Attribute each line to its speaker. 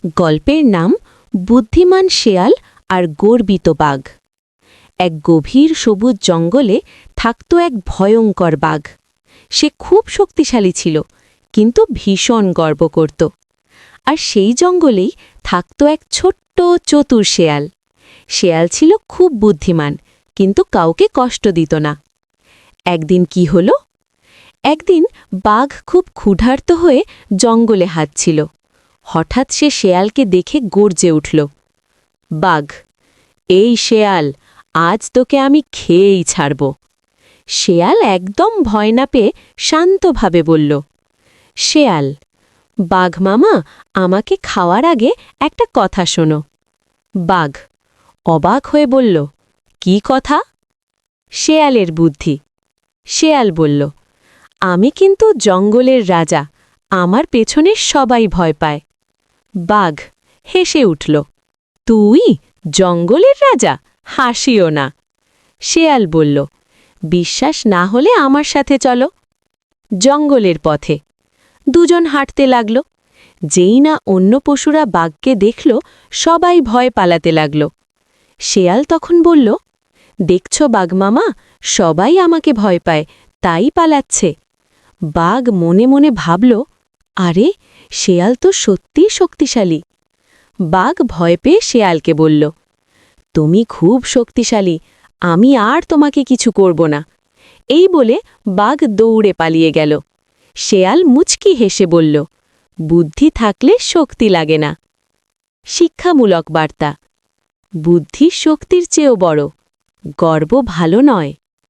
Speaker 1: গল্পের নাম বুদ্ধিমান শেয়াল আর গর্বিত বাঘ। এক গভীর সবুজ জঙ্গলে থাকত এক ভয়ঙ্কর বাঘ। সে খুব শক্তিশালী ছিল, কিন্তু ভীষণ গর্ব করত। আর সেই জঙ্গলেই থাকত এক ছোট্ট চতুর শেয়াল। শেয়াল ছিল খুব বুদ্ধিমান, কিন্তু কাউকে কষ্ট দিত না। একদিন কি হল? একদিন বাঘ খুব ক্ষুধার্ত হয়ে জঙ্গলে হাঁটছিল। হঠাৎ সে শেয়ালকে দেখে গর্জে উঠল। বাঘ, এই শেয়াল, আজ তোকে আমি খেয়েই ছাড়ব। শেয়াল একদম ভয় না পেয়ে শান্তভাবে বলল, শেয়াল, বাঘ মামা, আমাকে খাওয়ার আগে একটা কথা শোনো। বাঘ অবাক হয়ে বলল, কি কথা? শেয়ালের বুদ্ধি। শেয়াল বলল, আমি কিন্তু জঙ্গলের রাজা, আমার পেছনে সবাই ভয় পায়। বাঘ হেসে উঠল, তুই জঙ্গলের রাজা? হাসিও না। শেয়াল বলল, বিশ্বাস না হলে আমার সাথে চলো। জঙ্গলের পথে দুজন হাঁটতে লাগল। যেই না অন্য পশুরা বাঘকে দেখল, সবাই ভয় পালাতে লাগল। শেয়াল তখন বলল, দেখছ বাঘ মামা, সবাই আমাকে ভয় পায়, তাই পালাচ্ছে। বাঘ মনে মনে ভাবল, আরে, শেয়াল তো সত্যিই শক্তিশালী। বাঘ ভয় পেয়ে শেয়ালকে বলল, তুমি খুব শক্তিশালী, আমি আর তোমাকে কিছু করব না। এই বলে বাঘ দৌড়ে পালিয়ে গেল। শেয়াল মুচকি হেসে বলল, বুদ্ধি থাকলে শক্তি লাগে না। শিক্ষামূলক বার্তা, বুদ্ধি শক্তির চেয়েও বড়, গর্ব ভালো নয়।